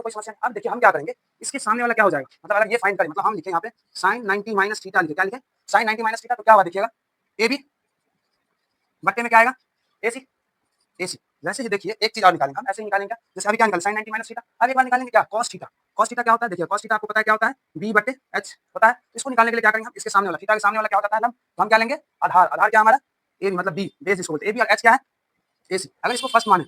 कोई समस्या नहीं। अब देखिए हम क्या करेंगे, इसके सामने वाला क्या हो जाएगा, मतलब अगर ये फाइंड करें, मतलब हम लिखें यहाँ पे sin 90 माइनस थीटा लिखे, क्या लिखे sin 90 माइनस थीटा, तो क्या हुआ देखिएगा, ए बी बट्टे में क्या आएगा ए सी, ए सी। वैसे ही देखिए एक चीज और निकालेंगे हम, ऐसे ही निकालेंगे, जैसे अभी क्या निकाले sin 90 माइनस थीटा, अब एक बार निकालेंगे क्या cos थीटा। cos थीटा क्या होता है, देखिए cos थीटा आपको पता है क्या होता है, b बट्टे h होता है। इसको निकालने के लिए क्या करेंगे हम, इसके सामने वाला थीटा के सामने वाला क्या होता है, हम क्या लेंगे आधार, आधार क्या हमारा ए बी, मतलब b बेस जिसको बोलते हैं, ए बी और h क्या है ए सी। अगर इसको फर्स्ट माने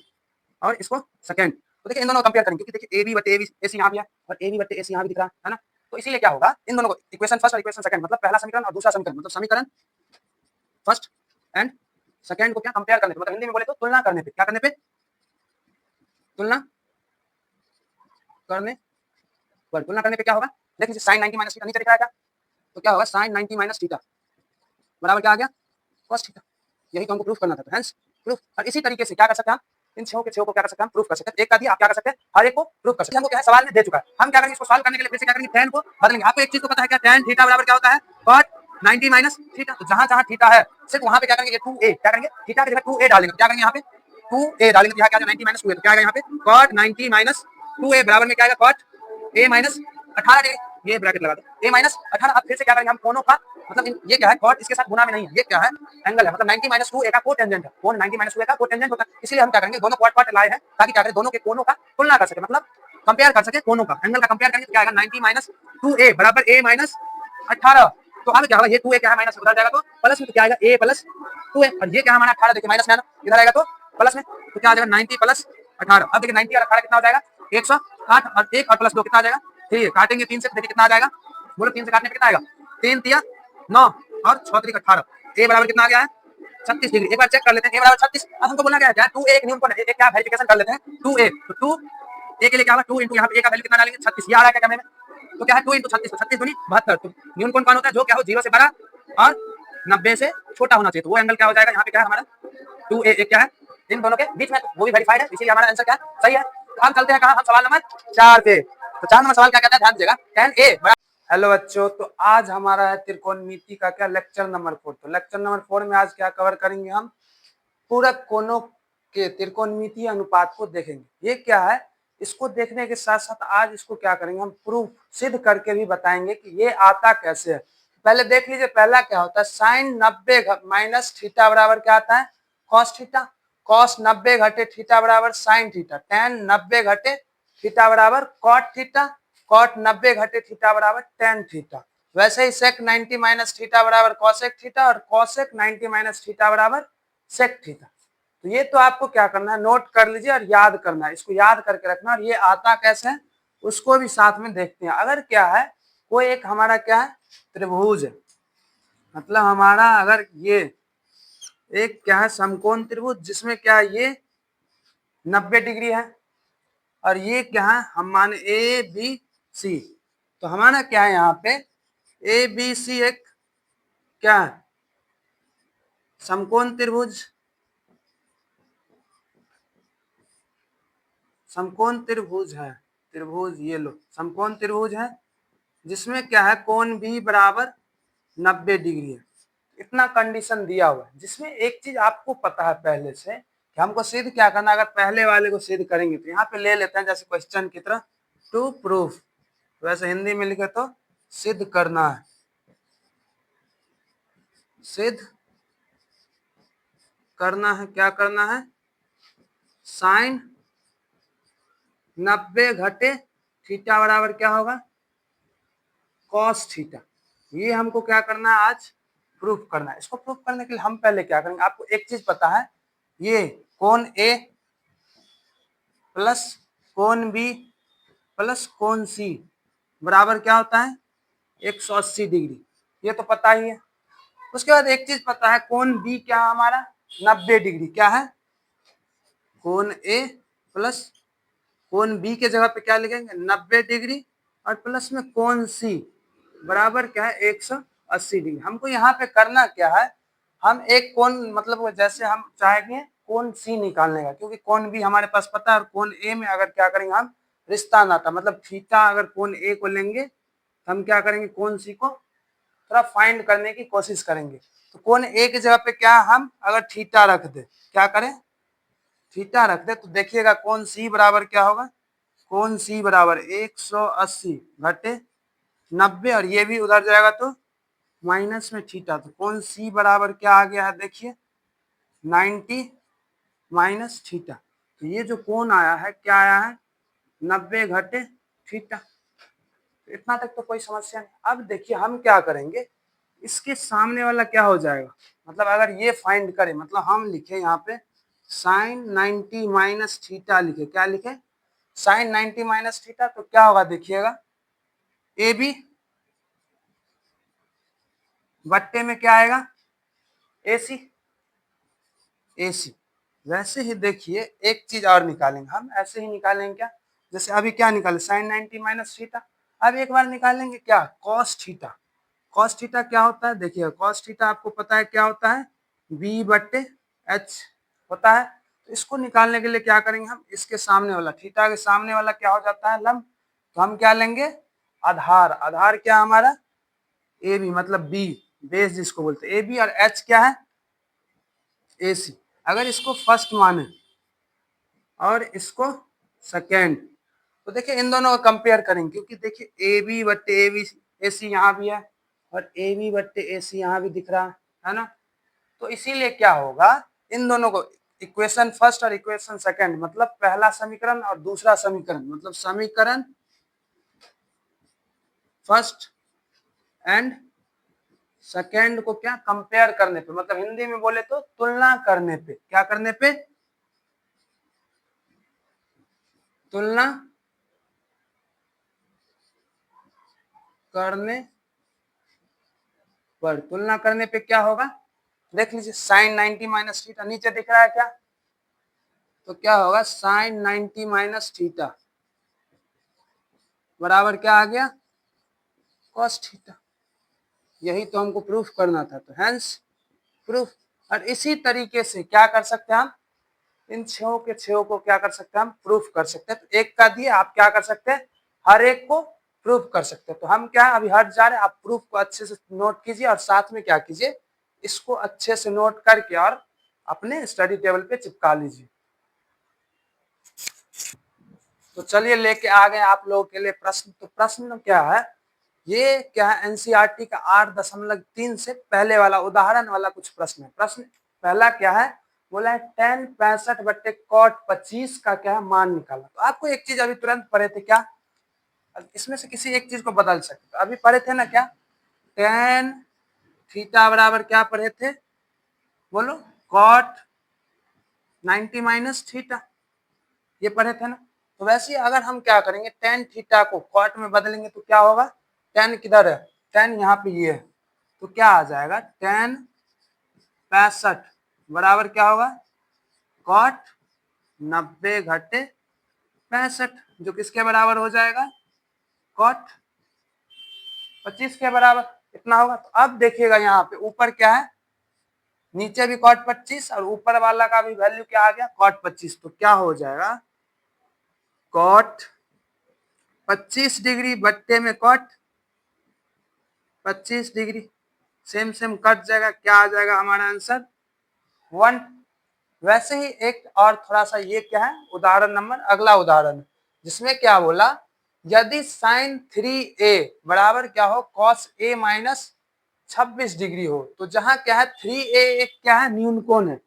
और इसको सेकंड, तो देखिए इन दोनों को कंपेयर करेंगे, क्योंकि देखिए ए बी बट्टे ए सी यहाँ भी है और ए बी बट्टे ए सी यहाँ भी दिख रहा है ना। तो इसीलिए क्या होगा, इन दोनों को इक्वेशन फर्स्ट और इक्वेशन सेकंड, मतलब पहला समीकरण और दूसरा समीकरण, मतलब समीकरण फर्स्ट एंड सेकंड को क्या कंपेयर करने पे, मतलब हिंदी में बोले तो तुलना करने पे, क्या करने पे, तुलना करने पर, तुलना करने पे क्या होगा, देखिए sin 90 माइनस थीटा नीचे दिख रहा है क्या, तो क्या होगा sin 90 माइनस थीटा बराबर क्या आ गया cos थीटा। यही तो हमको प्रूफ करना था, तो हेंस प्रूफ। और इसी तरीके से क्या कर सकते हैं, इन छह के छह को क्या कर सकते हैं, प्रूफ कर सकते हैं। एक का दिया आप क्या कर सकते हैं, हर एक को प्रूफ कर सकते हैं। हमको क्या है, सवाल में दे चुका है, हम क्या करेंगे, इसको सॉल्व करने के लिए फिर से क्या करेंगे, tan को बदलेंगे। आपको एक चीज तो पता है क्या, tan थीटा बराबर क्या होता है cot 90 माइनस थीटा। तो जहां जहां थीटा है सिर्फ वहां पे क्या करेंगे, ये 2a, क्या करेंगे थीटा की जगह 2a डालेंगे, क्या करेंगे यहाँ पे 2a डालेंगे, तो यहाँ क्या 90 माइनस 2a, तो क्या आएगा यहाँ पे cot 90 माइनस 2a बराबर में क्या आएगा cot a माइनस 18 डिग्री, ये ब्रैकेट लगा दो a माइनस 18। अब फिर से क्या करेंगे हम कोनों का, मतलब ये क्या है cot इसके साथ गुना में नहीं है, ये क्या है एंगल है, मतलब 90 माइनस 2a का कोटेंजेंट है, कोण 90 माइनस 2a का कोटेंजेंट होता है। इसलिए हम क्या करेंगे, दोनों क्वाड लाए हैं ताकि क्या करें, दोनों के कोनों का तुलना कर सके, मतलब कंपेयर कर सके, कोनों का एंगल का कंपेयर करेंगे, तो क्या आएगा 90 माइनस 2a बराबर a माइनस 18। तो अब क्या होगा, ये 2a क्या है माइनस उधर जाएगा तो प्लस में, तो क्या आएगा a प्लस 2a, और ये क्या है हमारा 18, देखिए माइनस में आना, इधर आएगा तो प्लस में, तो क्या आ जाएगा 90 प्लस 18। अब देखिए 90 और 18 कितना हो जाएगा 108, और 1 और प्लस 2 कितना आ जाएगा 3, काटेंगे 3 से, देखिए कितना आ जाएगा, बोलो 3 से काटने पे कितना आएगा, 3 तिया 9 और 6 3 18, a बराबर कितना आ गया है 36 डिग्री। एक बार चेक कर लेते हैं, a बराबर 36। अब हमको बोलना क्या है, 2a एक नियम को एक क्या वेरिफिकेशन कर लेते हैं, 2a, तो 2a के लिए क्या होगा 2 यहाँ पे a का वैल्यू कितना डालेंगे 36, ये आ रहा है क्या करने में, तो क्या है 2 × 36, 36 दूनी 72। तो न्यून कोण कौन होता है, जो क्या हो 0 से बड़ा और 90 से छोटा होना चाहिए, तो वो एंगल क्या हो जाएगा, यहाँ पे क्या है हमारा 2a, एक क्या है इन दोनों के बीच में, वो भी वेरीफाइड है, इसीलिए हमारा आंसर क्या है सही है। तो हम चलते हैं कहाँ, हम सवाल नंबर 4 पे। तो 4 नंबर सवाल क्या कहता है, ध्यान दीजिएगा, tan a। हेलो बच्चों, तो आज हमारा है त्रिकोणमिति का क्या लेक्चर नंबर 4। तो लेक्चर नंबर 4 में आज क्या कवर करेंगे, हम पूरक कोणों के त्रिकोणमितीय अनुपात को देखेंगे। ये क्या है, इसको देखने के साथ साथ आज इसको क्या करेंगे, हम प्रूफ सिद्ध करके भी बताएंगे कि ये आता कैसे है। पहले देख लीजिए, पहला क्या होता है, साइन 90 माइनस थीटा बराबर क्या आता है कॉस थीटा, कॉस 90 घटे थीटा बराबर साइन थीटा, टेन 90 घटे थीटा बराबर कॉट थीटा, कॉट 90 घटे थीटा बराबर टेन थीटा। वैसे ही सेक 90 माइनस थीटा बराबर कॉसेक थीटा, और कॉसेक 90 माइनस थीटा बराबर सेक थीटा। तो ये तो आपको क्या करना है, नोट कर लीजिए और याद करना है, इसको याद करके रखना। और ये आता कैसे है उसको भी साथ में देखते हैं। अगर क्या है, कोई एक हमारा क्या है त्रिभुज है, मतलब हमारा अगर ये एक क्या है समकोण त्रिभुज, जिसमें क्या ये 90 डिग्री है, और ये क्या है हम माने ए बी सी, तो हमारा क्या है यहाँ पे ए बी सी एक क्या है समकोण त्रिभुज, समकोण त्रिभुज है, त्रिभुज ये लो समकोण त्रिभुज है, जिसमें क्या है कोण भी बराबर 90 डिग्री है। इतना कंडीशन दिया हुआ है, जिसमें एक चीज आपको पता है पहले से कि हमको सिद्ध क्या करना। अगर पहले वाले को सिद्ध करेंगे तो यहाँ पे ले लेते हैं जैसे क्वेश्चन की तरह टू प्रूफ, वैसे हिंदी में लिखे तो सिद्ध करना है, सिद्ध करना है, क्या करना है साइन 90 घटे थीटा बराबर क्या होगा कॉस थीटा। ये हमको क्या करना है आज प्रूफ करना है। इसको प्रूफ करने के लिए हम पहले क्या करेंगे, आपको एक चीज पता है, ये कोण ए प्लस कोण बी प्लस कोण सी बराबर क्या होता है 180 डिग्री, ये तो पता ही है। उसके बाद एक चीज पता है, कोण बी क्या है हमारा 90 डिग्री, क्या है कोण ए प्लस कोण बी के जगह पे क्या लिखेंगे 90 डिग्री, और प्लस में कोण सी बराबर क्या है 180 डिग्री। हमको यहाँ पे करना क्या है, हम एक कोण मतलब जैसे हम चाहेंगे कोण सी निकालने का, क्योंकि कोण बी हमारे पास पता है, और कोण ए में अगर क्या करेंगे हम रिश्ता नाता, मतलब थीटा अगर कोण ए को लेंगे तो हम क्या करेंगे कोण सी को थोड़ा फाइंड करने की कोशिश करेंगे। तो कोण ए की जगह पे क्या हम अगर थीटा रख दे, क्या करें थीटा रख दे, तो देखिएगा कोण सी बराबर क्या होगा कोण सी बराबर 180 घटे 90 और ये भी उधर जाएगा तो माइनस में थीटा। तो कोण सी बराबर क्या आ गया है देखिए 90 माइनस थीटा। तो ये जो कोण आया है क्या आया है 90 घटे थीटा। इतना तक तो कोई समस्या नहीं। अब देखिए हम क्या करेंगे, इसके सामने वाला क्या हो जाएगा, मतलब अगर ये फाइंड करें, मतलब हम लिखे यहाँ पे साइन 90 माइनस थीटा लिखे, क्या लिखे साइन 90 माइनस थीटा। तो क्या होगा देखिएगा ए बी बट्टे में क्या आएगा ए सी। ए सी वैसे ही देखिए एक चीज और निकालेंगे हम, ऐसे ही निकालेंगे क्या, जैसे अभी क्या निकाले साइन 90 माइनस थीटा। अब एक बार निकालेंगे क्या कॉस थीटा। कॉस थीटा क्या होता है देखिए, कॉस थीटा आपको पता है क्या होता है बी बट्टे एच होता है। तो इसको निकालने के लिए क्या करेंगे हम, इसके सामने वाला थीटा के सामने वाला क्या हो जाता है लंब। तो हम क्या लेंगे आधार। आधार क्या हमारा ए बी, मतलब बी बेस जिसको बोलते हैं ए बी, और एच क्या है ए सी। अगर इसको फर्स्ट माने और इसको सेकेंड, तो देखिए इन दोनों को कंपेयर करेंगे, क्योंकि देखिए ए बी बट्टे ए बी ए सी यहाँ भी है और ए बी बट्टे ए सी यहाँ भी दिख रहा है ना। तो इसीलिए क्या होगा इन दोनों को इक्वेशन फर्स्ट और इक्वेशन सेकंड, मतलब पहला समीकरण और दूसरा समीकरण, मतलब समीकरण फर्स्ट एंड सेकंड को क्या कंपेयर करने पे, मतलब हिंदी में बोले तो तुलना करने पे, क्या करने पे तुलना करने पर। तुलना करने पे क्या होगा देख लीजिए साइन 90 माइनस थीटा नीचे दिख रहा है क्या, तो क्या होगा साइन 90 माइनस थीटा बराबर क्या आ गया कॉस थीटा। यही तो हमको प्रूफ करना था, तो हेंस प्रूफ। और इसी तरीके से क्या कर सकते हैं हम, इन छो के छो को क्या कर सकते हैं हम प्रूफ कर सकते हैं। तो एक का दिए आप क्या कर सकते हैं हर एक को प्रूफ कर सकते हैं। तो हम क्या अभी हट जा रहे हैं, आप प्रूफ को अच्छे से नोट कीजिए और साथ में क्या कीजिए इसको अच्छे से नोट करके और अपने स्टडी टेबल पे चिपका लीजिए। तो चलिए लेके आ गए आप लोगों के लिए प्रश्न। तो प्रश्न क्या है, ये क्या है एनसीईआरटी का 8.3 से पहले वाला उदाहरण वाला कुछ प्रश्न है। प्रश्न पहला क्या है, बोला है tan 65 बट्टे cot 25 का क्या है मान निकालना। तो आपको एक चीज अभी तुरंत पढ़े थे क्या, इसमें से किसी एक चीज को बदल सकते, तो अभी पढ़े थे ना क्या tan थीटा बराबर क्या पढ़े थे बोलो cot 90 माइनस थीटा, ये पढ़े थे ना। तो वैसे ही अगर हम क्या करेंगे tan थीटा को cot में बदलेंगे तो क्या होगा, tan किधर है tan यहाँ पे ये है, तो क्या आ जाएगा tan 65 बराबर क्या होगा cot 90 घटे 65, जो किसके बराबर हो जाएगा cot 25 के बराबर इतना होगा। तो अब देखिएगा यहाँ पे ऊपर क्या है नीचे भी cot 25 और ऊपर वाला का भी वैल्यू क्या आ गया cot 25। तो क्या हो जाएगा cot 25 डिग्री बट्टे में cot 25 degree, same same cut जाएगा, क्या आ जाएगा हमारा आंसर 1। वैसे ही एक और थोड़ा सा ये क्या है उदाहरण नंबर अगला उदाहरण जिसमें क्या बोला यदि साइन 3a बराबर क्या हो cos a माइनस 26 डिग्री हो। तो जहां क्या है 3a एक क्या है न्यून कोण है,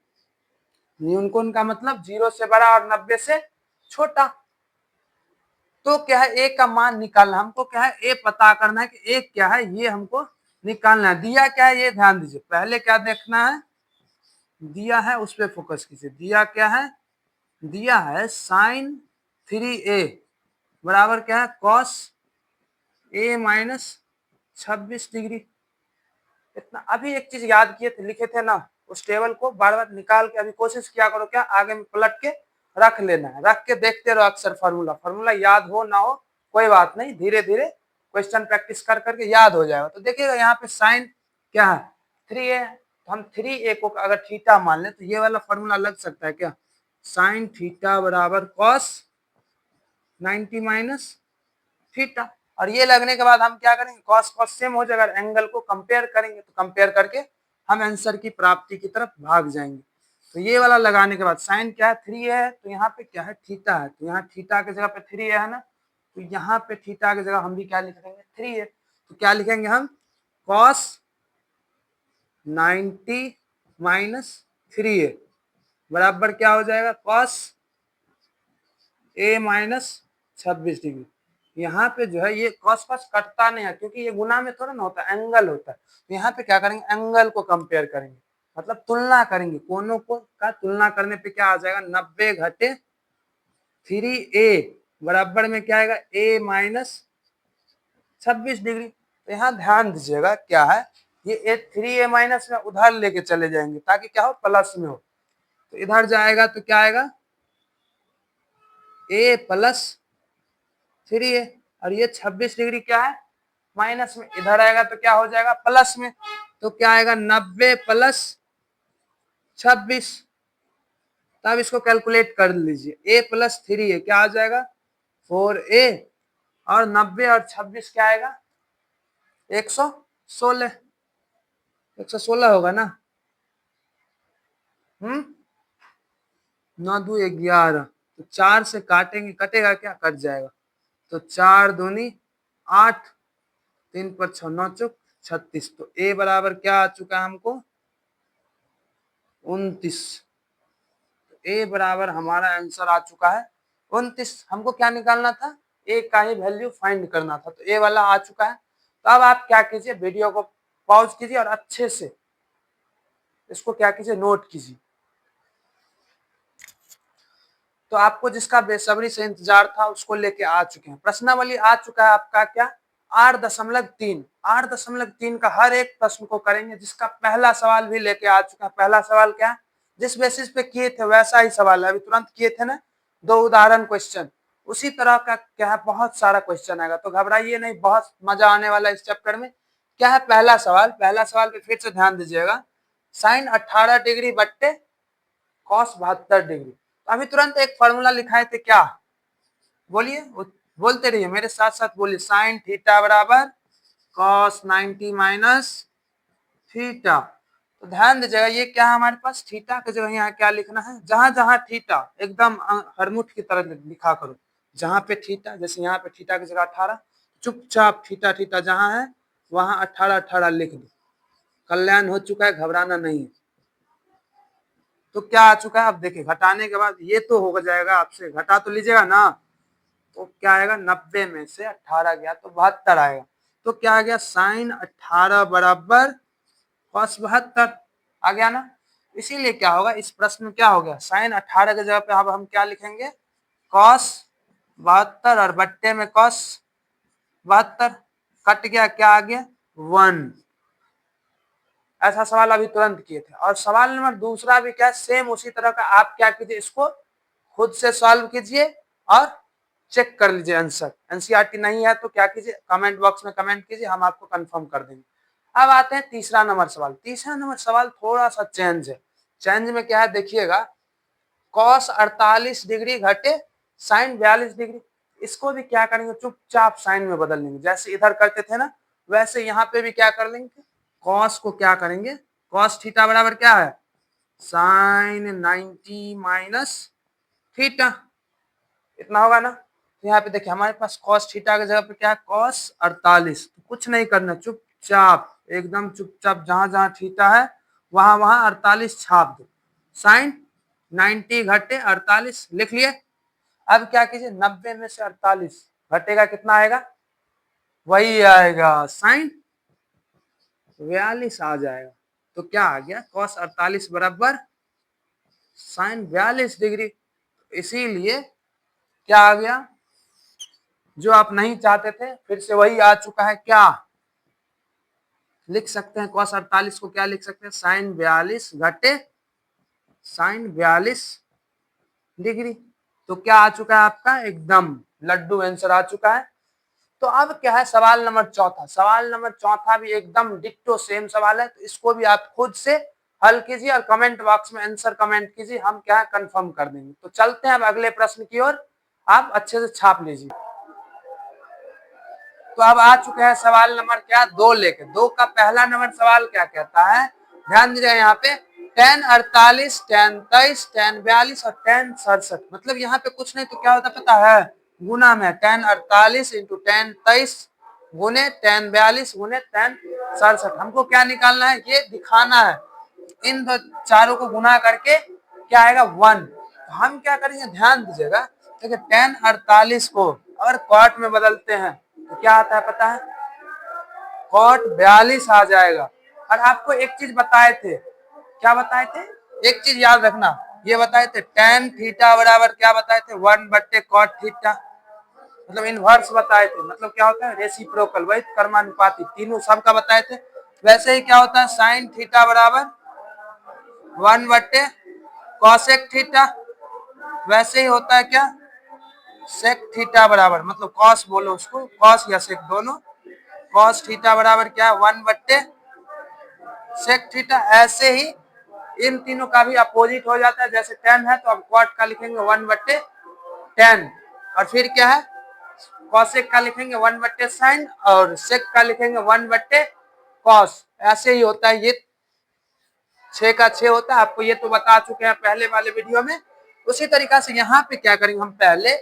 न्यून कोण का मतलब 0 से बड़ा और 90 से छोटा। तो क्या है ए का मान निकालना, हमको क्या है ए पता करना है कि ए क्या है ये हमको निकालना है। दिया क्या है ये ध्यान दीजिए, पहले क्या देखना है दिया है उस पर फोकस कीजिए। दिया क्या है, दिया है साइन 3a बराबर क्या है कॉस a माइनस 26 डिग्री। इतना अभी एक चीज याद किए थे लिखे थे ना, उस टेबल को बार बार निकाल के अभी कोशिश किया करो क्या आगे में पलट के रख लेना है, रख के देखते रहो अक्सर फार्मूला। फार्मूला याद हो ना हो कोई बात नहीं, धीरे धीरे क्वेश्चन प्रैक्टिस कर करके याद हो जाएगा। तो देखिएगा यहाँ पे साइन क्या है 3a, तो हम 3a को अगर थीटा मान ले तो ये वाला फॉर्मूला लग सकता है क्या साइन थीटा बराबर कॉस 90 माइनस थीटा। और ये लगने के बाद हम क्या करेंगे कॉस कॉस सेम हो जाएगा, एंगल को कंपेयर करेंगे, तो कंपेयर करके हम आंसर की प्राप्ति की तरफ भाग जाएंगे। तो ये वाला लगाने के बाद साइन क्या है 3 है, तो यहाँ पे क्या है थीटा है, तो यहाँ थीटा की जगह पे 3 है ना, तो यहाँ पे थीटा की जगह हम भी क्या लिख देंगे 3 है, तो क्या लिखेंगे हम cos 90 माइनस 3 है बराबर क्या हो जाएगा cos a माइनस 26 डिग्री। यहाँ पे जो है ये cos कटता नहीं है क्योंकि ये गुना में थोड़ा ना होता है, एंगल होता है, तो यहाँ पे क्या करेंगे एंगल को कंपेयर करेंगे, मतलब तुलना करेंगे, कोनों को का तुलना करने पे क्या आ जाएगा 90 घटे 3a बराबर में क्या आएगा a माइनस 26 डिग्री। तो यहाँ ध्यान दीजिएगा क्या है ये 3a माइनस में उधर लेके चले जाएंगे ताकि क्या हो प्लस में हो, तो इधर जाएगा तो क्या आएगा a प्लस 3a और ये 26 डिग्री क्या है माइनस में, इधर आएगा तो क्या हो जाएगा प्लस में, तो क्या आएगा 90 प्लस 26। तब इसको कैलकुलेट कर लीजिए a प्लस 3a क्या आ जाएगा 4a और 90 और 26 क्या आएगा 116, 116 होगा ना। 9 2 11, तो 4 से काटेंगे कटेगा क्या कट जाएगा, तो 4 दूनी 8, 3 पर 6 9 चौक 36, तो a बराबर क्या आ चुका है हमको 29, ए बराबर हमारा आंसर आ चुका है 29। हमको क्या निकालना था ए का ही वैल्यू फाइंड करना था, तो ए वाला आ चुका है। तो अब आप क्या कीजिए वीडियो को पॉज कीजिए और अच्छे से इसको क्या कीजिए नोट कीजिए। तो आपको जिसका बेसब्री से इंतजार था उसको लेके आ चुके हैं, प्रश्नावली आ चुका है आपका क्या 8.3, 8.3 का हर एक प्रश्न को करेंगे, जिसका पहला सवाल भी लेके आ चुका है। पहला सवाल क्या है जिस बेसिस पे किए थे वैसा ही सवाल है, अभी तुरंत किए थे ना 2 उदाहरण क्वेश्चन, उसी तरह का क्या है बहुत सारा क्वेश्चन आएगा, तो घबराइए नहीं, बहुत मजा आने वाला इस चैप्टर में। क्या है पहला सवाल, पहला सवाल पे फिर से ध्यान दीजिएगा, साइन 18 डिग्री बट्टे कॉस 72 डिग्री। तो अभी तुरंत एक फॉर्मूला लिखाए थे क्या, बोलिए बोलते रहिए मेरे साथ साथ बोलिए, साइन थीटा बराबर कॉस 90 माइनस थीटा। तो ध्यान दीजिएगा ये क्या है हमारे पास थीटा के जगह यहाँ क्या लिखना है, जहां जहां थीटा एकदम हरमुठ की तरह लिखा करो, जहां पे थीटा जैसे यहाँ पे थीटा की जगह 18, चुपचाप थीटा थीटा जहां है वहां 18 18 लिख दो, कल्याण हो चुका है, घबराना नहीं है। तो क्या आ चुका है अब देखिए घटाने के बाद ये तो हो जाएगा, आपसे घटा तो लीजिएगा ना, तो क्या आएगा 90 में से 18 गया तो 72 आएगा, तो क्या आ गया साइन 18 बराबर कॉस 72 आ गया ना। इसीलिए क्या होगा इस प्रश्न में क्या हो गया साइन 18 की जगह पे अब हम क्या लिखेंगे कॉस 72 और बट्टे में कॉस 72, कट गया क्या आ गया 1। ऐसा सवाल अभी तुरंत किए थे। और सवाल नंबर दूसरा भी क्या सेम उसी तरह का, आप क्या कीजिए इसको खुद से सॉल्व कीजिए और चेक कर लीजिए आंसर, एनसीईआरटी नहीं है तो क्या कीजिए कमेंट बॉक्स में कमेंट कीजिए, हम आपको कंफर्म कर देंगे। अब आते हैं तीसरा नंबर सवाल, तीसरा नंबर सवाल थोड़ा सा चेंज है, चेंज में क्या है देखिएगा कॉस 48 डिग्री घटे साइन 42 डिग्री, इसको भी क्या करेंगे चुपचाप साइन में बदल लेंगे, जैसे इधर करते थे ना वैसे यहाँ पे भी क्या कर लेंगे कॉस को क्या करेंगे कॉस थीटा बराबर क्या है साइन 90 माइनस थीटा, इतना होगा ना। तो यहाँ पे देखिए हमारे पास कॉस थीटा की जगह पे क्या है कॉस 48, तो कुछ नहीं करना चुपचाप एकदम चुपचाप जहां जहां थीटा है वहां वहां 48 छाप दो, साइन 90 घटे 48 लिख लिए। अब क्या कीजिए 90 में से 48 घटेगा कितना आएगा वही आएगा साइन 42 आ जाएगा, तो क्या आ गया cos 48 बराबर साइन 42 डिग्री। इसीलिए क्या आ गया जो आप नहीं चाहते थे फिर से वही आ चुका है, क्या लिख सकते हैं cos 48 को क्या लिख सकते हैं साइन 42 घटे साइन 42 डिग्री, तो क्या आ चुका है आपका एकदम लड्डू आंसर आ चुका है। तो अब क्या है सवाल नंबर चौथा, सवाल नंबर चौथा भी एकदम डिट्टो सेम सवाल है, तो इसको भी आप खुद से हल कीजिए और कमेंट बॉक्स में आंसर कमेंट कीजिए, हम क्या है कंफर्म कर देंगे। तो चलते हैं अब अगले प्रश्न की ओर, आप अच्छे से छाप लीजिए। तो अब आ चुके हैं सवाल नंबर क्या 2 लेके, 2 का पहला नंबर सवाल क्या कहता है ध्यान दीजिए यहाँ पे tan 48, tan 23, tan 42 और tan 67। मतलब यहाँ पे कुछ नहीं तो क्या होता पता है, गुना में tan 48 इंटू tan 23 गुने tan 42 गुने tan 67। हमको क्या निकालना है, ये दिखाना है। इन दो चारों को गुना करके क्या आएगा 1। तो हम क्या करेंगे, ध्यान दीजिएगा। देखिए tan 48 को अगर क्वाट में बदलते हैं तो क्या आता है पता है, cot 42 आ जाएगा। और आपको एक चीज बताए थे, क्या बताए थे, एक चीज याद रखना, ये बताए थे tan थीटा बराबर क्या बताए थे, 1/cot थीटा। मतलब इनवर्स बताए थे, मतलब क्या होता है रेसिप्रोकल, वही कर्मानुपाती, तीनों सबका बताए थे। वैसे ही क्या होता है sin थीटा बराबर 1/cosec थीटा। वैसे ही होता है क्या sec थीटा बराबर, मतलब cos बोलो उसको, cos या sec दोनों, cos थीटा बराबर क्या है 1/sec थीटा। ऐसे ही इन तीनों का भी अपोजिट हो जाता है, जैसे tan है तो अब cot का लिखेंगे 1/tan, और फिर क्या है cosec का लिखेंगे 1/sin, और sec का लिखेंगे 1/cos। ऐसे ही होता है, ये 6 का 6 होता है, आपको ये तो बता चुके हैं पहले वाले वीडियो में। उसी तरीका से यहाँ पे क्या करेंगे, हम पहले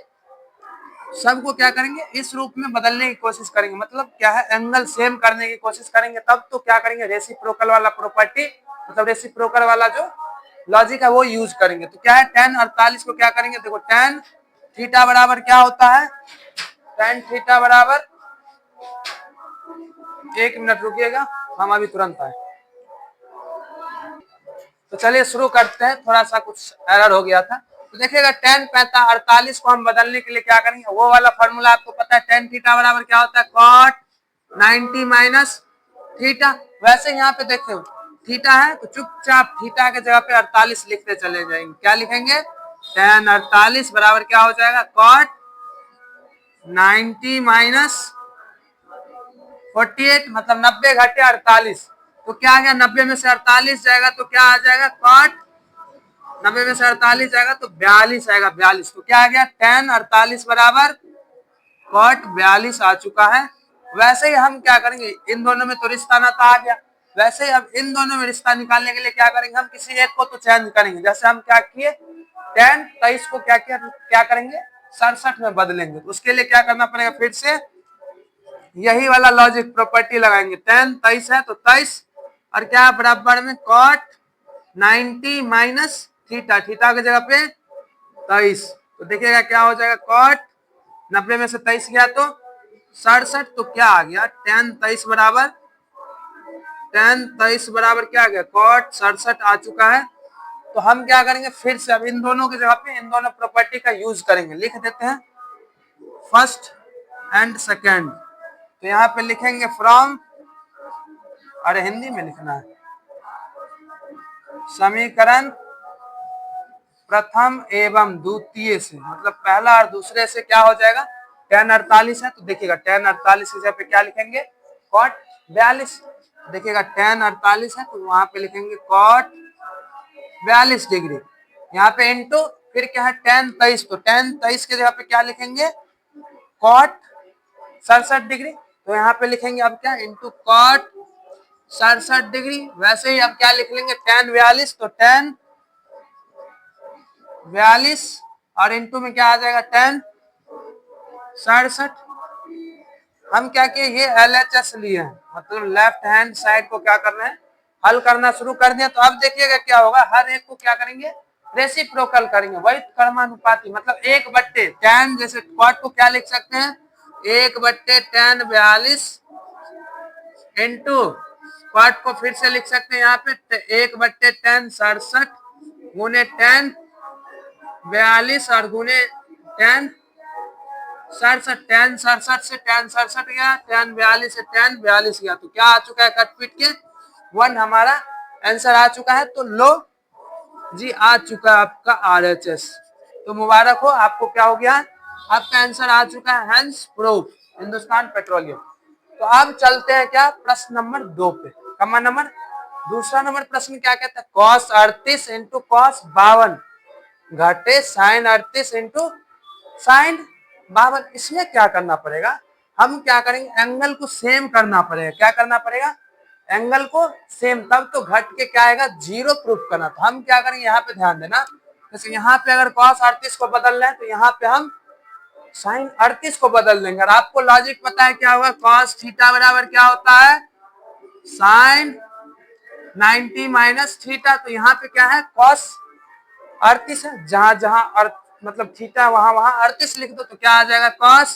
सबको क्या करेंगे इस रूप में बदलने की कोशिश करेंगे, मतलब क्या है एंगल सेम करने की कोशिश करेंगे। तब तो क्या करेंगे रेसिप्रोकल वाला प्रॉपर्टी, मतलब रेसिप्रोकल वाला जो लॉजिक है वो यूज करेंगे। तो क्या है tan 48 को क्या करेंगे, देखो tan थीटा बराबर क्या होता है, tan थीटा बराबर, एक मिनट रुकिएगा हम अभी तुरंत आए। तो चलिए शुरू करते हैं, थोड़ा सा कुछ एरर हो गया था। तो देखिएगा tan 48 को हम बदलने के लिए क्या करेंगे, वो वाला फॉर्मूला आपको पता है, tan थीटा बराबर क्या होता है cot 90 माइनस थीटा। वैसे यहाँ पे देखते थीटा है तो चुपचाप थीटा के जगह पे 48 लिखते चले जाएंगे। क्या लिखेंगे, tan 48 बराबर क्या हो जाएगा cot 90 माइनस 48, मतलब 90 घटे 48। तो क्या आ गया, 90 में से 48 जाएगा तो क्या आ जाएगा cot, 90 में से 48 जाएगा तो 42 आएगा, 42। तो क्या आ गया tan 48 बराबर cot 42 आ चुका है। वैसे ही हम क्या करेंगे, इन दोनों में तो रिश्ता नाता आ गया, वैसे ही अब इन दोनों में रिश्ता निकालने के लिए क्या करेंगे, हम किसी एक को तो चेंज करेंगे। जैसे हम क्या किए tan 23 को क्या किया, क्या करेंगे 67 में बदलेंगे। तो उसके लिए क्या करना पड़ेगा, फिर से यही वाला लॉजिक प्रॉपर्टी लगाएंगे। tan 23 है तो 23 और क्या बराबर में cot 90 माइनस थीटा, थीटा की जगह पे 23। तो देखिएगा क्या हो जाएगा cot 90 में से 23 गया तो 67। तो क्या आ गया tan 23 बराबर क्या आ गया cot 67 आ चुका है। तो हम क्या करेंगे, फिर से अब इन दोनों की जगह पे इन दोनों प्रॉपर्टी का यूज करेंगे। लिख देते हैं फर्स्ट एंड सेकेंड। तो यहाँ पे लिखेंगे फ्रॉम, अरे हिंदी में लिखना है, समीकरण प्रथम एवं द्वितीय से, मतलब पहला और दूसरे से क्या हो जाएगा, tan 48 है तो देखिएगा tan 48 की जगह पे क्या लिखेंगे cot 42। देखिएगा tan 48 है तो वहां पे लिखेंगे cot 42 डिग्री, यहाँ पे इंटू फिर क्या है tan 23, तो tan 23 की जगह पे क्या लिखेंगे cot 67 डिग्री। तो यहाँ पे लिखेंगे अब क्या इंटू cot 67 डिग्री। वैसे ही अब क्या लिख लेंगे tan 42, तो tan 42 और इंटू में क्या आ जाएगा tan 67। हम क्या किए, ये LHS लिए हैं, मतलब लेफ्ट हैंड साइड को क्या कर रहे हैं हल करना शुरू कर दिया। तो अब देखिएगा क्या होगा, हर एक को क्या करेंगे रेसिप्रोकल करेंगे, वही कर्मानुपाती, मतलब 1/tan, जैसे cot को क्या लिख सकते हैं 1/tan 42 इंटू cot को फिर से लिख सकते हैं यहाँ पे 1/tan 67 गुने tan 42 और गुने tan 67। tan 67 से tan 67 गया, tan 42 से tan 42 गया, तो क्या आ चुका है कट पीट के 1 हमारा आंसर आ चुका है। तो लो जी आ चुका है आपका RHS। तो मुबारक हो आपको, क्या हो गया आपका आंसर आ चुका है, हैंस प्रूफ हिंदुस्तान पेट्रोलियम। तो अब चलते हैं क्या प्रश्न नंबर 2 पे। कमा नंबर दूसरा नंबर प्रश्न क्या कहता है, cos 38 इंटू cos 52 घटे sin 38 इंटू sin 52। इसमें क्या करना पड़ेगा, हम क्या करेंगे एंगल को सेम करना पड़ेगा। क्या करना पड़ेगा, एंगल को सेम, तब तो घट के क्या आएगा, 0 प्रूफ करना। तो हम क्या करेंगे, यहाँ पे ध्यान देना, जैसे यहाँ पे अगर cos 38 को बदल रहे हैं तो यहाँ पे हम sin 38 को बदल देंगे। और आपको लॉजिक पता है क्या होगा, cos थीटा बराबर क्या होता है, sin 90 माइनस थीटा। तो यहाँ पे क्या है, cos 38 है, जहां जहां मतलब थीटा वहां वहां 38 लिख दो, तो क्या आ जाएगा, cos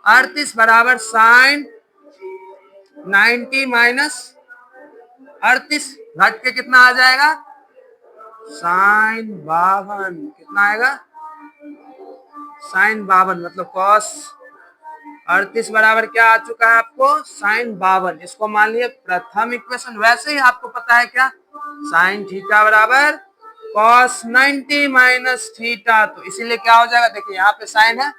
38 बराबर sin 90 माइनस 38, घट के कितना आ जाएगा, sin 52। कितना आएगा, sin 52, मतलब cos 38 बराबर क्या आ चुका है आपको, sin 52। इसको मान लिया प्रथम इक्वेशन। वैसे ही आपको पता है क्या, sin थीटा बराबर cos 90 माइनस थीटा। तो इसीलिए क्या हो जाएगा, देखिए यहाँ पे sin है,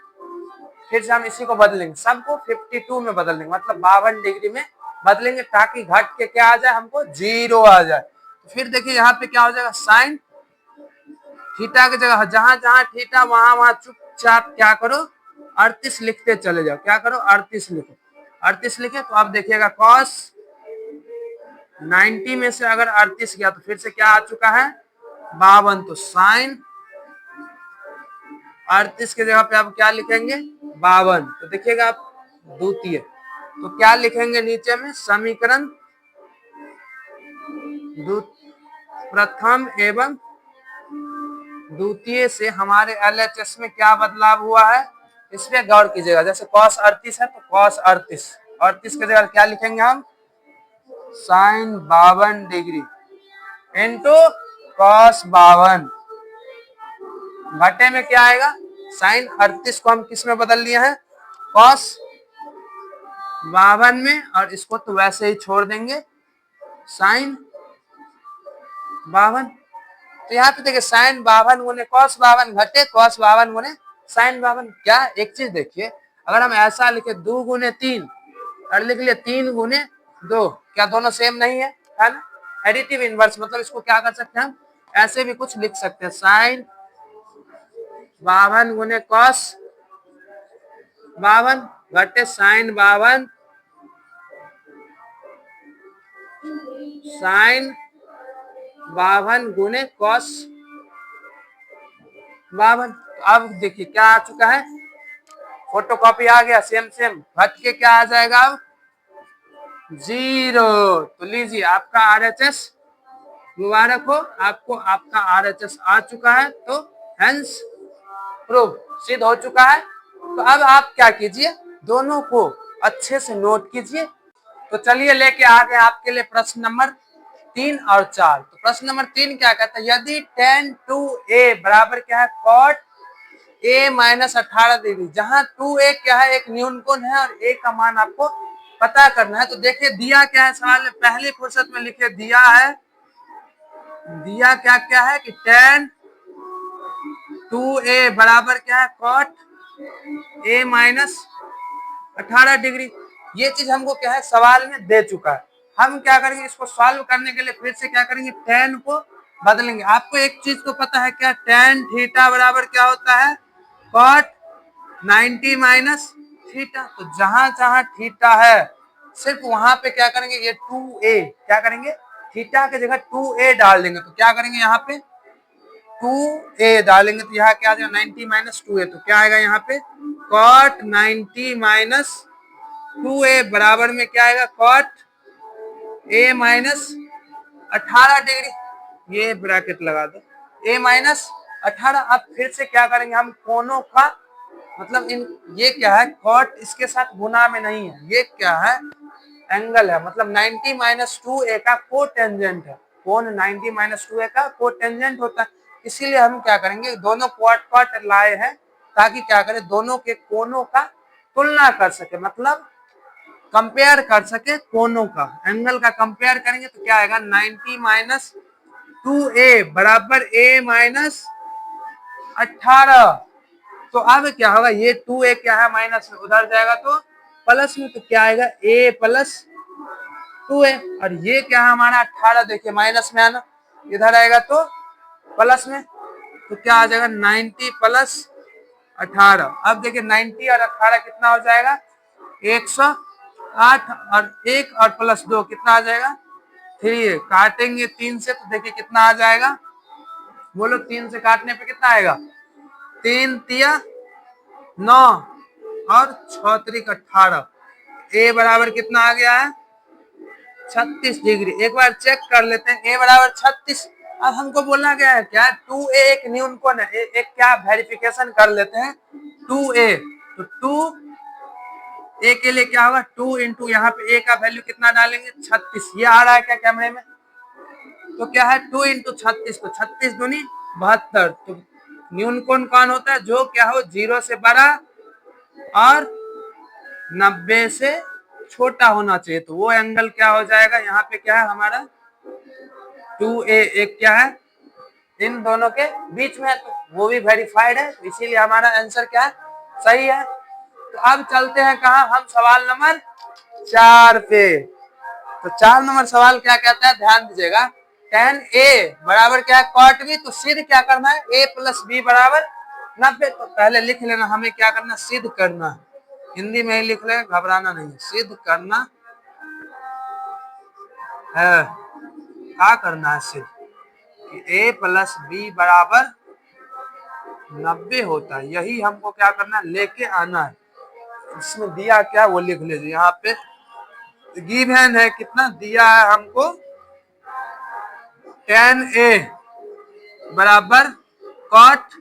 फिर से हम इसी को बदलेंगे, सबको 52 में बदल देंगे, मतलब 52 डिग्री में बदलेंगे, ताकि घट के क्या आ जाए, हमको 0 आ जाए। तो फिर देखिए यहाँ पे क्या हो जाएगा, sin थीटा की जगह जहां जहां थीटा वहां वहां चुपचाप क्या करो, 38 लिखते चले जाओ। क्या करो, 38 लिखो। 38 लिखे तो अब देखिएगा cos 90 में से अगर 38 गया तो फिर से क्या आ चुका है, 52। तो sin 38 की जगह पे आप क्या लिखेंगे, 52। तो देखिएगा आप द्वितीय, तो क्या लिखेंगे नीचे में, समीकरण प्रथम एवं द्वितीय से हमारे LHS में क्या बदलाव हुआ है, इस पे गौर कीजिएगा। जैसे cos 38 है तो cos 38 की जगह क्या लिखेंगे हम, sin 52 डिग्री इंटू cos 52। घटे में क्या आएगा, sin 38 को हम किस में बदल लिए हैं, cos 52 में, और इसको तो वैसे ही छोड़ देंगे, sin 52। तो यहाँ पे देखिए sin 52 गुने cos 52 घटे cos 52 गुने sin 52। क्या एक चीज देखिए, अगर हम ऐसा लिखे 2 गुने 3 और लिख लिए 3 गुने 2, क्या दोनों सेम नहीं है ना, एडिटिव इनवर्स। मतलब इसको क्या कर सकते हैं हम, ऐसे भी कुछ लिख सकते हैं, sin 52 गुने cos 52 घटे sin 52 sin 52 गुने cos 52। अब देखिए क्या आ चुका है, फोटोकॉपी आ गया, सेम सेम, घट के क्या आ जाएगा अब, 0। तो लीजिए आपका RHS मुबारक हो आपको, आपका RHS आ चुका है। तो हेंस प्रूफ सिद्ध हो चुका है। तो अब आप क्या कीजिए, दोनों को अच्छे से नोट कीजिए। तो चलिए लेके आ गए आपके लिए प्रश्न नंबर 3 और 4। तो प्रश्न नंबर 3 क्या कहता है, यदि tan 2a बराबर क्या है, cot a माइनस 18 डिग्री, जहां 2a क्या है, एक न्यूनकोण है और a का मान आपको पता करना है। तो देखिए दिया क्या है सवाल में, पहली फुर्सत में लिखे दिया है, दिया क्या क्या है कि tan 2a बराबर क्या है, cot a माइनस 18 डिग्री। ये चीज हमको क्या है सवाल में दे चुका है। हम क्या करेंगे, इसको सॉल्व करने के लिए फिर से क्या करेंगे, tan को बदलेंगे। आपको एक चीज तो पता है क्या, tan थीटा बराबर क्या होता है, cot 90 माइनस थीटा। तो जहां जहां थीटा है सिर्फ वहां पे क्या करेंगे, ये 2a क्या करेंगे, थीटा की जगह 2a डाल देंगे। तो क्या करेंगे, यहाँ पे 2a डालेंगे तो यहाँ क्या आ जाएगा, 90 माइनस 2a। तो क्या आएगा यहाँ पे, cot 90 माइनस 2a बराबर में क्या आएगा, cot a माइनस 18 डिग्री। ये ब्रैकेट लगा दो, a माइनस 18। अब फिर से क्या करेंगे हम, कोनों का मतलब इन, ये क्या है, cot इसके साथ गुना में नहीं है, ये क्या है, एंगल है, मतलब 90 माइनस 2a का कोटेंजेंट है। कोण 90 माइनस 2a का कोटेंजेंट होता है। इसीलिए हम क्या करेंगे, दोनों क्वाट क्वाट लाए हैं ताकि क्या करें, दोनों के कोनों का तुलना कर सके, मतलब कंपेयर कर सके कोनों का, एंगल का कंपेयर करेंगे। तो क्या आएगा, 90 माइनस 2a बराबर a माइनस 18। तो अब क्या होगा, ये 2a क्या है माइनस में, उधर जाएगा तो प्लस में। तो क्या आएगा, a प्लस 2a, और ये क्या है हमारा 18, देखिए माइनस में आना, इधर आएगा तो प्लस में। तो क्या आ जाएगा, 90 प्लस 18। अब देखिए 90 और 18 कितना हो जाएगा, 100। 8 और 1 और प्लस 2 कितना आ जाएगा 3। काटेंगे 3 से तो देखिए कितना आ जाएगा, बोलो 3 से काटने पे कितना आएगा, 3 तिया 9 और 6 त्रिक 18। ए बराबर कितना आ गया है 36 डिग्री। एक बार चेक कर लेते हैं, ए बराबर 36। अब हमको बोलना क्या है, क्या 2a एक न्यून कोण है, एक क्या वेरिफिकेशन कर लेते हैं 2a। तो 2a के लिए क्या होगा 2 इंटू यहाँ पे a का वैल्यू कितना डालेंगे 36। ये आ रहा है क्या कैमरे में, तो क्या है 2 इंटू 36, तो 36 दूनी 72। तो न्यून कोण कौन होता है, जो क्या हो 0 से बड़ा और 90 से छोटा होना चाहिए। तो वो एंगल क्या हो जाएगा, यहाँ पे क्या है हमारा 2a एक क्या है इन दोनों के बीच में है, तो वो भी वेरीफाइड है, तो इसीलिए हमारा आंसर क्या है सही है। तो अब चलते हैं कहा हम सवाल नंबर 4 पे। तो 4 नंबर सवाल क्या कहता है, ध्यान दीजिएगा, tan a बराबर क्या है cot b। तो सिद्ध क्या करना है, a प्लस b बराबर 90। तो पहले लिख लेना, हमें क्या करना सिद्ध करना है, हिंदी में ही लिख ले, घबराना नहीं, सिद्ध करना है। क्या करना है सिद्ध कि a प्लस बी बराबर 90 होता है, यही हमको क्या करना है लेके आना है। इसमें दिया क्या वो लिख लीजिए, यहाँ पे गिवन है कितना दिया है हमको, tan a बराबर cot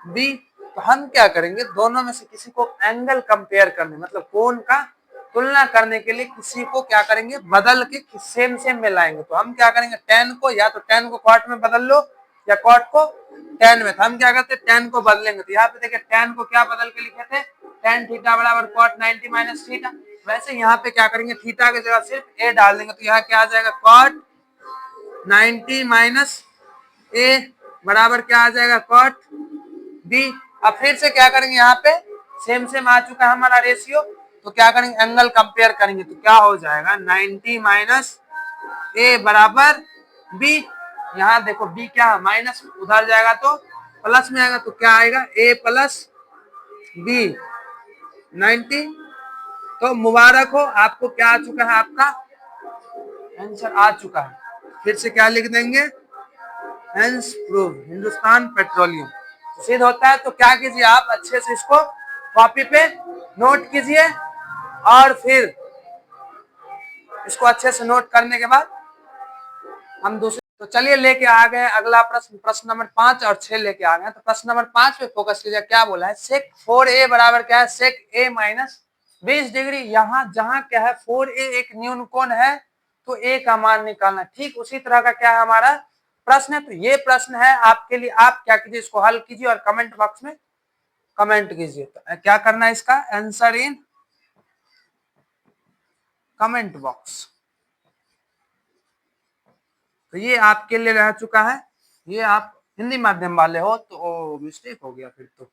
b। तो हम क्या करेंगे, दोनों में से किसी को एंगल कंपेयर करने मतलब कोण का तुलना करने के लिए किसी को क्या करेंगे बदल के सेम सेम में लाएंगे। तो हम क्या करेंगे tan को या तो tan को cot में बदल लो या cot को tan में। तो हम क्या करते हैं tan को बदलेंगे। तो यहाँ पे देखिए tan को क्या बदल के लिखे थे, tan थीटा बराबर cot 90 माइनस थीटा। वैसे यहाँ पे क्या करेंगे थीटा की जगह सिर्फ a डाल देंगे। तो यहाँ क्या आ जाएगा cot 90 माइनस a बराबर क्या आ जाएगा cot b। अब फिर से क्या करेंगे, यहाँ पे सेम सेम आ चुका है हमारा रेशियो, तो क्या करेंगे एंगल कंपेयर करेंगे। तो क्या हो जाएगा 90 माइनस ए बराबर b। यहाँ देखो b क्या है माइनस, उधर जाएगा तो प्लस में आएगा, तो क्या आएगा a प्लस b 90। तो मुबारक हो, आपको क्या आ चुका है, आपका आंसर आ चुका है। फिर से क्या लिख देंगे, हेंस प्रूव हिंदुस्तान पेट्रोलियम सिद्ध होता है। तो क्या कीजिए आप अच्छे से इसको कॉपी पे नोट कीजिए, और फिर इसको अच्छे से नोट करने के बाद हम दूसरे, तो चलिए लेके आ गए अगला प्रश्न, प्रश्न नंबर 5 और 6 लेके आ गए। तो प्रश्न नंबर 5 पे फोकस कीजिए, क्या बोला है सेक 4a बराबर क्या है सेक a माइनस 20 डिग्री। यहाँ जहां क्या है 4a एक न्यून कोण है, तो a का मान निकालना। ठीक उसी तरह का क्या है हमारा प्रश्न है। तो ये प्रश्न है आपके लिए, आप क्या कीजिए इसको हल कीजिए और कमेंट बॉक्स में कमेंट कीजिए। तो क्या करना है इसका आंसर इन कमेंट बॉक्स। तो ये आपके लिए रह चुका है, ये आप हिंदी माध्यम वाले हो तो मिस्टेक हो गया फिर तो,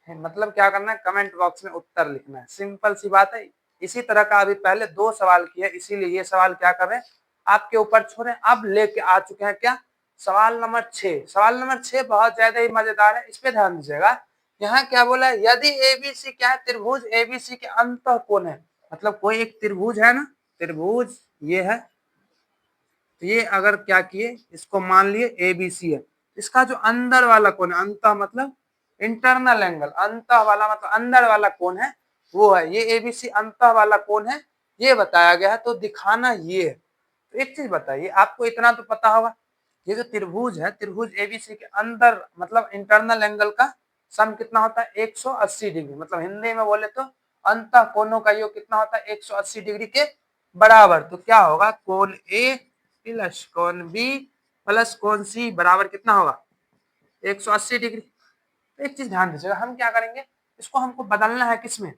मतलब क्या करना है कमेंट बॉक्स में उत्तर लिखना है, सिंपल सी बात है। इसी तरह का अभी पहले 2 सवाल किए, इसीलिए ये सवाल क्या कर रहे हैं आपके ऊपर छोड़े। अब लेके आ चुके हैं क्या सवाल नंबर 6। सवाल नंबर 6 बहुत ज्यादा ही मजेदार है, इस पे ध्यान दीजिएगा। यहाँ क्या बोला है, यदि एबीसी क्या है त्रिभुज एबीसी के अंतः कोण है, मतलब कोई एक त्रिभुज है ना, त्रिभुज ये है, तो ये अगर क्या किए इसको मान लिए एबीसी है, इसका जो अंदर वाला कोण है, अंतः मतलब इंटरनल एंगल, अंतः वाला मतलब अंदर वाला कोण है वो है ये एबीसी, अंतः वाला कोण है ये बताया गया है। तो दिखाना ये है। तो एक चीज बताइए, आपको इतना तो पता होगा, ये जो त्रिभुज है त्रिभुज एबीसी के अंदर मतलब इंटरनल एंगल का सम कितना होता है 180 डिग्री, मतलब हिंदी में बोले तो अंतः कोणों का योग कितना होता है 180 डिग्री के बराबर। तो क्या होगा कोण ए प्लस कोण बी प्लस कोण सी बराबर कितना होगा 180 डिग्री। तो एक चीज ध्यान दीजिएगा, हम क्या करेंगे इसको हमको बदलना है किसमें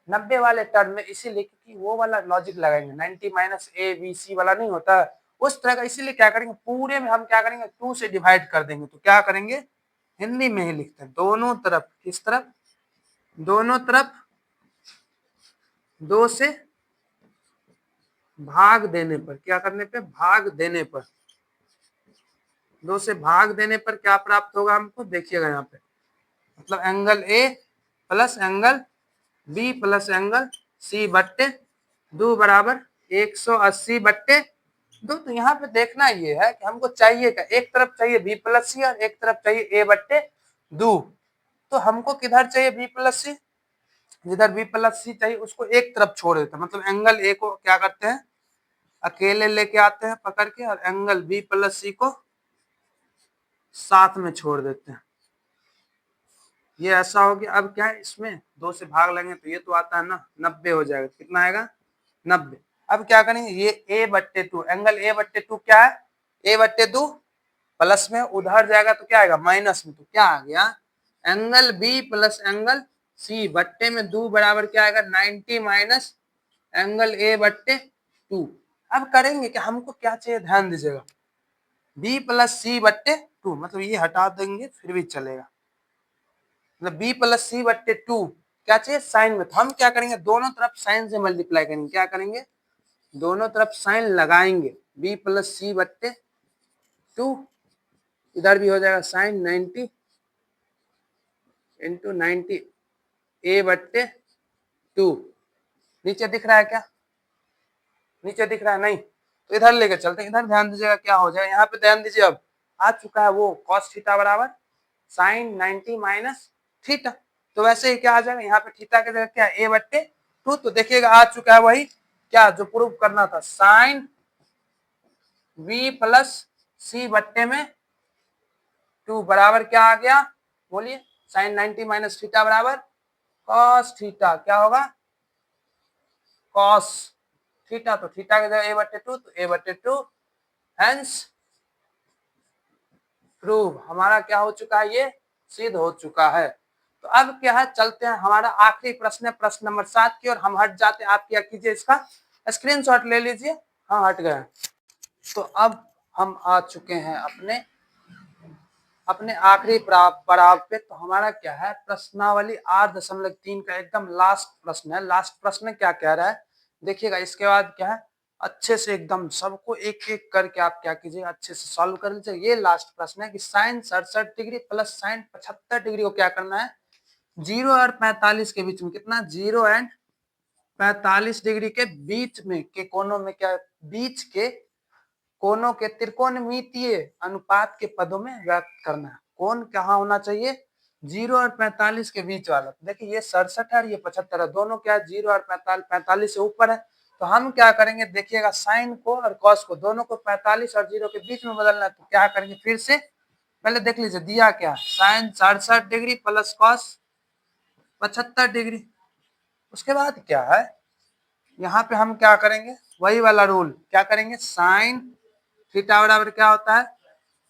90 वाले टर्म में, इसीलिए क्योंकि वो वाला लॉजिक लगाएंगे 90 माइनस ए बी सी वाला नहीं होता उस तरह का, इसीलिए क्या करेंगे पूरे में हम क्या करेंगे 2 से डिवाइड कर देंगे। तो क्या करेंगे हिंदी में ही लिखते हैं दोनों तरफ, किस तरफ दोनों तरफ 2 से भाग देने पर, क्या करने पे भाग देने पर, 2 से भाग देने पर क्या प्राप्त होगा हमको देखिएगा यहाँ पे, मतलब angle A plus angle B plus angle C बट्टे 2 बराबर 180/2। तो यहाँ पे देखना ये है कि हमको चाहिए क्या, एक तरफ चाहिए बी प्लस सी और एक तरफ चाहिए ए बट्टे 2। तो हमको किधर चाहिए बी प्लस सी, जिधर बी प्लस सी चाहिए उसको एक तरफ छोड़ देते हैं, मतलब एंगल ए को क्या करते हैं अकेले लेके आते हैं पकड़ के, और एंगल बी प्लस सी को साथ में छोड़ देते हैं। ये ऐसा हो गया। अब क्या है, इसमें 2 से भाग लेंगे तो ये तो आता है ना 90 हो जाएगा। कितना आएगा 90। अब क्या करेंगे, ये ए बट्टे 2, एंगल ए बट्टे 2 क्या है, ए बट्टे 2 प्लस में उधर जाएगा तो क्या आएगा माइनस में, तो क्या आ गया angle B plus angle C बट्टे में 2 बराबर क्या आएगा 90 माइनस एंगल ए बट्टे 2। अब करेंगे कि हमको क्या चाहिए, ध्यान दीजिएगा, बी प्लस सी बट्टे 2, मतलब ये हटा देंगे फिर भी चलेगा, मतलब बी प्लस सी बट्टे 2 क्या चाहिए साइन में। तो हम क्या करेंगे, दोनों तरफ साइन से मल्टीप्लाई करेंगे। क्या करेंगे, दोनों तरफ साइन लगाएंगे, बी प्लस सी बट्टे 2, इधर भी हो जाएगा साइन 90 इंटू 90 ए बट्टे 2। नीचे दिख रहा है क्या, नीचे दिख रहा है नहीं, तो इधर लेकर चलते हैं। इधर ध्यान दीजिएगा क्या हो जाएगा, यहाँ पे ध्यान दीजिए, अब आ चुका है वो कॉस थीटा बराबर साइन 90 माइनस थीटा। तो वैसे ही क्या आ जाएगा, यहाँ पे थीटा की जगह क्या ए बट्टे 2। तो देखिएगा आ चुका है वही क्या जो प्रूव करना था, साइन वी प्लस सी बट्टे में 2 बराबर क्या आ गया, बोलिए साइन 90 माइनस थीटा बराबर कॉस थीटा। क्या होगा कॉस थीटा, तो थीटा की जगह ए बट्टे 2, तो ए बट्टे 2, हेंस प्रूव हमारा क्या हो चुका है, ये सिद्ध हो चुका है। तो अब क्या है, चलते हैं हमारा आखिरी प्रश्न है, प्रश्न नंबर 7 की, और हम हट जाते हैं। आप क्या कीजिए, इसका स्क्रीनशॉट ले लीजिए। हाँ हट गए। तो अब हम आ चुके हैं अपने आखिरी पड़ाव पे। तो हमारा क्या है, प्रश्नावली 8.3 का एकदम लास्ट प्रश्न है। लास्ट प्रश्न क्या कह रहा है देखिएगा। इसके बाद क्या है, अच्छे से एकदम सबको एक एक करके आप क्या कीजिए, अच्छे से सॉल्व कर लीजिए। ये लास्ट प्रश्न है कि sine 67 degree plus sine 75 degree को क्या करना है, 0 और 45 के बीच में, कितना 0 एंड 45 डिग्री के बीच में के कोनों में क्या, बीच के कोनों के त्रिकोणमितीय अनुपात के पदों में व्यक्त करना है। कोण कहाँ होना चाहिए, 0 और 45 के बीच वाला। देखिए ये 67 है और ये 75 है, दोनों क्या है 0 और 45 से ऊपर है। तो हम क्या करेंगे, देखिएगा साइन को और कॉस को दोनों को 45 और 0 के बीच में बदलना है। तो क्या करेंगे, फिर से पहले देख लीजिए दिया क्या, sine 67 degree plus cos 75 degree. उसके बाद क्या है, यहाँ पे हम क्या करेंगे, वही वाला रूल क्या करेंगे, साइन थीटा बराबर क्या होता है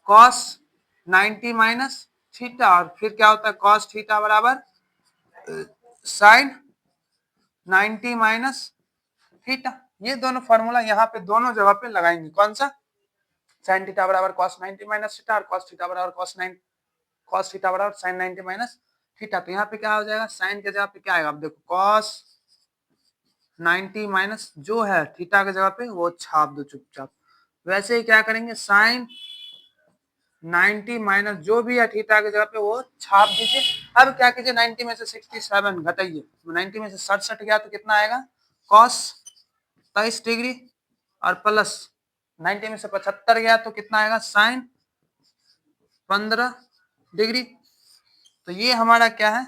कॉस 90 माइनस थीटा, और फिर क्या होता है कॉस थीटा बराबर साइन 90 माइनस थीटा। ये दोनों फॉर्मूला यहाँ पे दोनों जगह पे लगाएंगे। कौन सा, साइन थीटा बराबर कॉस 90 माइनस थीटा, और कॉस थीटा बराबर कॉस थीटा बराबर साइन 90 माइनस थीटा। तो यहाँ पे क्या हो जाएगा, साइन के जगह पे क्या आएगा, अब देखो कॉस 90 माइनस जो है थीटा के जगह पे वो छाप दो चुपचाप। वैसे ही क्या करेंगे, साइन 90 माइनस जो भी है थीटा की जगह पे वो छाप दीजिए। अब क्या कीजिए, 90 में से 67 घटाइए, 90 में से 67 गया तो कितना आएगा, कॉस 23 डिग्री, और प्लस 90 में से 75 गया तो कितना आएगा, साइन 15 डिग्री। तो ये हमारा क्या है,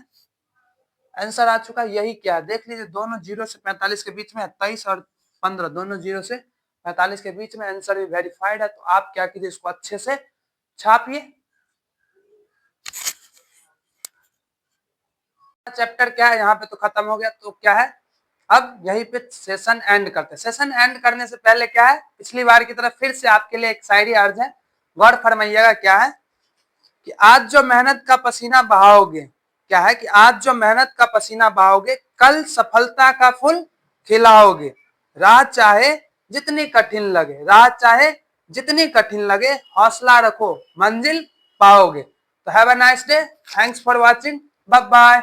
आंसर आ चुका है। यही क्या है देख लीजिए, दोनों 0 से 45 के बीच में, 23 और 15 दोनों 0 से 45 के बीच में, आंसर भी वेरीफाइड है। तो आप क्या कीजिए, इसको अच्छे से छापिए। चैप्टर क्या है यहाँ पे तो खत्म हो गया। तो क्या है, अब यहीं पे सेशन एंड करते हैं। सेशन एंड करने से पहले क्या है, पिछली बार की तरह फिर से आपके लिए एक शायरी अर्ज है, गौर फरमाइएगा। क्या है कि आज जो मेहनत का पसीना बहाओगे, क्या है कि आज जो मेहनत का पसीना बहाओगे, कल सफलता का फूल खिलाओगे। राह चाहे जितनी कठिन लगे, राह चाहे जितनी कठिन लगे, हौसला रखो मंजिल पाओगे। तो have a nice day, thanks for watching, bye bye.